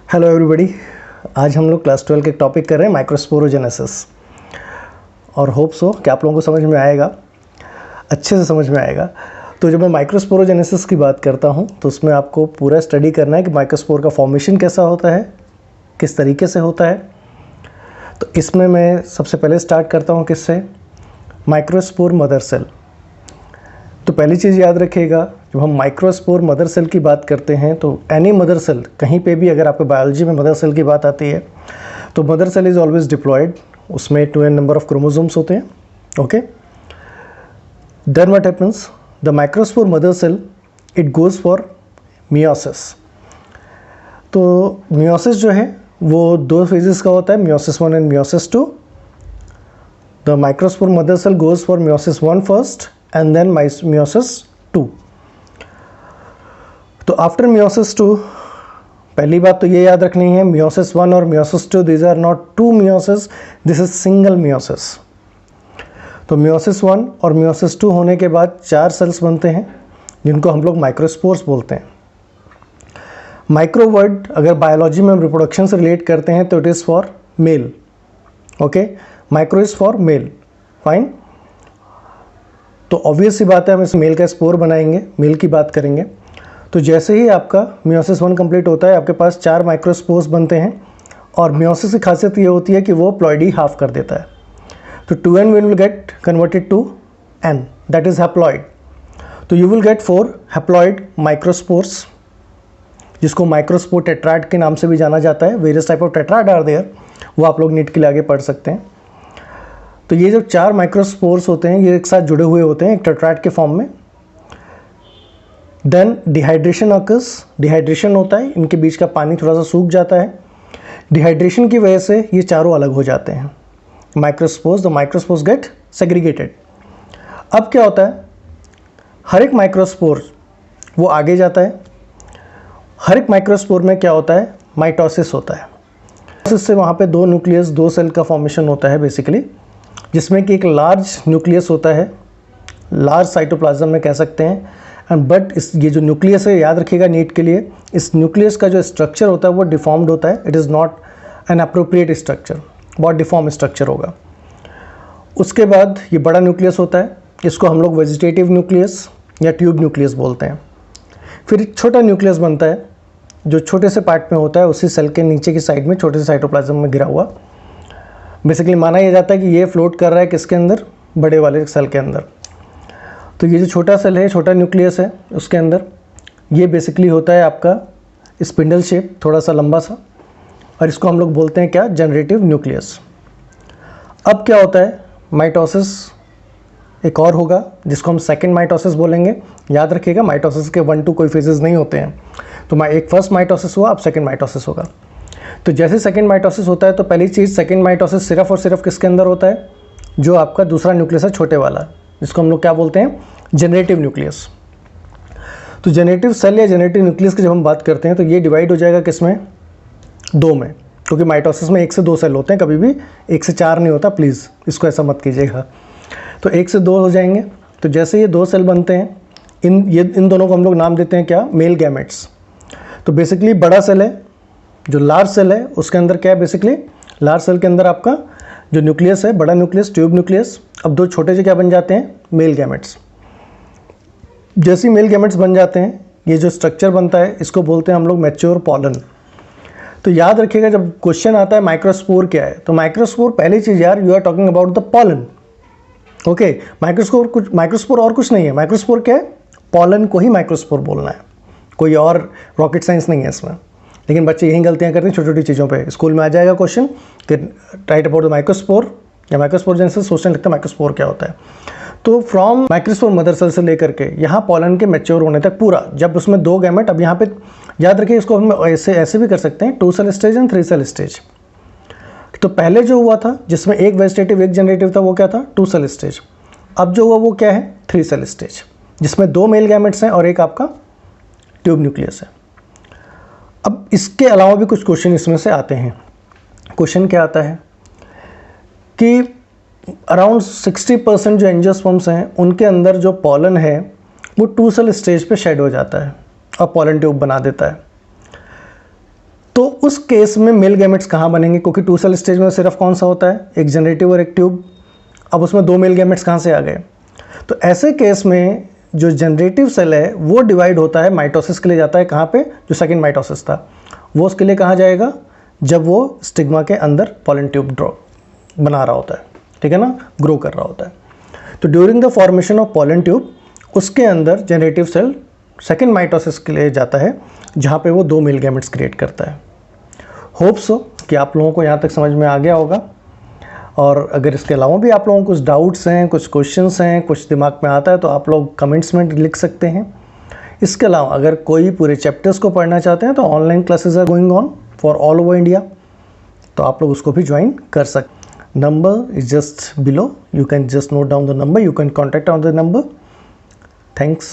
Hello everybody. आज हम लोग क्लास 12 के टॉपिक कर रहे हैं माइक्रोस्पोरोजेनेसिस और होप सो कि आप लोगों को समझ में आएगा, अच्छे से समझ में आएगा। तो जब मैं माइक्रोस्पोरोजेनेसिस की बात करता हूँ तो उसमें आपको पूरा स्टडी करना है कि माइक्रोस्पोर का फॉर्मेशन कैसा होता है, किस तरीके से होता है। तो इसमें मैं सबसे पहले स्टार्ट करता हूँ किससे, माइक्रोस्पोर मदर सेल। तो पहली चीज़ याद रखिएगा, जब हम माइक्रोस्पोर मदर सेल की बात करते हैं तो एनी मदर सेल, कहीं पे भी अगर आपको बायोलॉजी में मदर सेल की बात आती है तो mother cell is always diploid. उसमें 2n नंबर ऑफ क्रोमोसोम्स होते हैं। Okay, then what happens, the microspore mother cell it goes for meiosis. तो मियोसिस जो है वो दो फेजेस का होता है, meiosis 1 and meiosis 2। The microspore mother cell goes for meiosis 1 first and then meiosis 2। तो आफ्टर meiosis 2 पहली बात तो ये याद रखनी है, meiosis 1 और meiosis 2 these are not two meiosis, this is single meiosis। तो meiosis 1 और meiosis 2 होने के बाद 4 सेल्स बनते हैं जिनको हम लोग माइक्रोस्पोर्स बोलते हैं। माइक्रो वर्ड अगर बायोलॉजी में रिप्रोडक्शन से रिलेट करते हैं तो it is for male. Okay, micro is for male, fine. तो ऑब्वियस सी बात है, हम इस मेल का स्पोर बनाएंगे, मेल की बात करेंगे। तो जैसे ही आपका मियोसिस 1 कंप्लीट होता है आपके पास 4 माइक्रोस्पोर्स बनते हैं और मियोसिस की खासियत ये होती है कि वो प्लॉइडी हाफ कर देता है। तो 2n will get converted to n, that is haploid. तो you will get 4 haploid microspores, जिसको माइक्रोस्पोर टेट्राड के नाम से भी जाना जाता है। Various type of tetrad are there, वो आप लोग नीट के लिए आगे पढ़ सकते हैं। तो ये जो 4 माइक्रोस्पोर्स होते हैं ये एक साथ जुड़े हुए होते हैं एक टेट्राड के फॉर्म में। देन डिहाइड्रेशन अकर्स, डिहाइड्रेशन होता है, इनके बीच का पानी थोड़ा सा सूख जाता है। डिहाइड्रेशन की वजह से ये चारों अलग हो जाते हैं microspores. The microspores gate segregated. अब क्या होता है, हर एक माइक्रोस्पोर वो आगे जाता है। हर एक माइक्रोस्पोर में क्या होता है, माइटोसिस होता है। इससे वहाँ पे 2 न्यूक्लियस, 2 सेल का फॉर्मेशन होता है बेसिकली, जिसमें कि एक लार्ज न्यूक्लियस होता है, लार्ज साइटोप्लाज्म में कह सकते हैं। एंड बट ये जो न्यूक्लियस है, याद रखिएगा नीट के लिए, इस न्यूक्लियस का जो स्ट्रक्चर होता है वो डिफॉर्म्ड होता है। It is not an appropriate structure, बहुत डिफॉर्म स्ट्रक्चर होगा। उसके बाद ये बड़ा न्यूक्लियस होता है, इसको हम लोग वेजिटेटिव न्यूक्लियस या ट्यूब न्यूक्लियस बोलते हैं। फिर एक छोटा न्यूक्लियस बनता है जो छोटे से पार्ट में होता है, उसी सेल के नीचे की साइड में छोटे से साइटोप्लाज्म में गिरा हुआ। बेसिकली माना यह जाता है कि ये फ्लोट कर रहा है किसके अंदर, बड़े वाले सेल के अंदर। तो ये जो छोटा सेल है, छोटा न्यूक्लियस है, उसके अंदर ये बेसिकली होता है आपका स्पिंडल शेप, थोड़ा सा लंबा सा, और इसको हम लोग बोलते हैं क्या, जनरेटिव न्यूक्लियस। अब क्या होता है, माइटोसिस एक और होगा जिसको हम सेकेंड माइटोसिस बोलेंगे। याद रखिएगा माइटोसिस के 1-2 कोई फेजेस नहीं होते हैं। तो एक फर्स्ट माइटोसिस हुआ, अब सेकेंड माइटोसिस होगा। तो जैसे सेकेंड माइटोसिस होता है तो पहली चीज़, सेकेंड माइटोसिस सिर्फ और सिर्फ किसके अंदर होता है, जो आपका दूसरा न्यूक्लियस है छोटे वाला, जिसको हम लोग क्या बोलते हैं, जनरेटिव न्यूक्लियस। तो जनरेटिव सेल या जनरेटिव न्यूक्लियस की जब हम बात करते हैं तो ये डिवाइड हो जाएगा किसमें, 2 में, क्योंकि माइटोसिस में 1 से 2 सेल होते हैं, कभी भी 1 से 4 नहीं होता, प्लीज़ इसको ऐसा मत कीजिएगा। तो 1 से 2 हो जाएंगे। तो जैसे ये 2 सेल बनते हैं, इन दोनों को हम लोग नाम देते हैं क्या, मेल गैमेट्स। तो बेसिकली बड़ा सेल है, जो लार्ज सेल है उसके अंदर क्या है, बेसिकली लार्ज सेल के अंदर आपका जो न्यूक्लियस है, बड़ा न्यूक्लियस, ट्यूब न्यूक्लियस। अब 2 छोटे से क्या बन जाते हैं, मेल गैमेट्स। जैसे मेल गैमेट्स बन जाते हैं, ये जो स्ट्रक्चर बनता है इसको बोलते हैं हम लोग मैच्योर पॉलन। तो याद रखिएगा जब क्वेश्चन आता है माइक्रोस्पोर क्या है, तो माइक्रोस्पोर पहली चीज़ यार, you are talking about the pollen. Okay, microspore और कुछ नहीं है। माइक्रोस्पोर क्या है, पॉलन को ही माइक्रोस्पोर बोलना है, कोई और रॉकेट साइंस नहीं है इसमें। लेकिन बच्चे यही गलतियां करते हैं छोटी छोटी चीज़ों पे। स्कूल में आ जाएगा क्वेश्चन कि राइट अबाउट द माइक्रोस्पोर या माइक्रोस्पोरोजेनेसिस, सोचने लगता है माइक्रोस्पोर क्या होता है। तो फ्रॉम माइक्रोस्पोर मदर सेल से लेकर के यहाँ पॉलन के मैच्योर होने तक पूरा, जब उसमें 2 गैमेट, अब यहाँ पे याद रखिए इसको हम ऐसे भी कर सकते हैं, 2 cell stage and 3 cell stage. तो पहले जो हुआ था जिसमें एक वेजिटेटिव एक जनरेटिव था वो क्या था, 2 सेल स्टेज। अब जो हुआ वो क्या है, 3 सेल स्टेज, जिसमें 2 मेल गैमेट्स हैं और एक आपका ट्यूब न्यूक्लियस है। अब इसके अलावा भी कुछ क्वेश्चन इसमें से आते हैं। क्वेश्चन क्या आता है कि अराउंड 60% जो एंजियोस्पर्म्स हैं उनके अंदर जो पॉलन है वो 2 सेल स्टेज पे शेड हो जाता है और पॉलन ट्यूब बना देता है। तो उस केस में मेल गैमेट्स कहाँ बनेंगे, क्योंकि 2 सेल स्टेज में सिर्फ कौन सा होता है, एक जनरेटिव और एक ट्यूब। अब उसमें 2 मेल गैमेट्स कहाँ से आ गए। तो ऐसे केस में जो जनरेटिव सेल है वो डिवाइड होता है, माइटोसिस के लिए जाता है कहाँ पे, जो सेकंड माइटोसिस था वो उसके लिए कहाँ जाएगा, जब वो स्टिग्मा के अंदर पॉलन ट्यूब ड्रॉ बना रहा होता है, ठीक है ना, ग्रो कर रहा होता है। तो during the formation of pollen tube उसके अंदर जनरेटिव सेल सेकंड माइटोसिस के लिए जाता है, जहाँ पे वो 2 मेल गैमेट्स क्रिएट करता है। होप सो कि आप लोगों को यहाँ तक समझ में आ गया होगा। और अगर इसके अलावा भी आप लोगों को कुछ डाउट्स हैं, कुछ क्वेश्चंस हैं, कुछ दिमाग में आता है तो आप लोग कमेंट्स में लिख सकते हैं। इसके अलावा अगर कोई पूरे चैप्टर्स को पढ़ना चाहते हैं तो online classes are going on for all over India, तो आप लोग उसको भी ज्वाइन कर सकते। Number is just below, you can just note down the number, you can contact on the number. Thanks.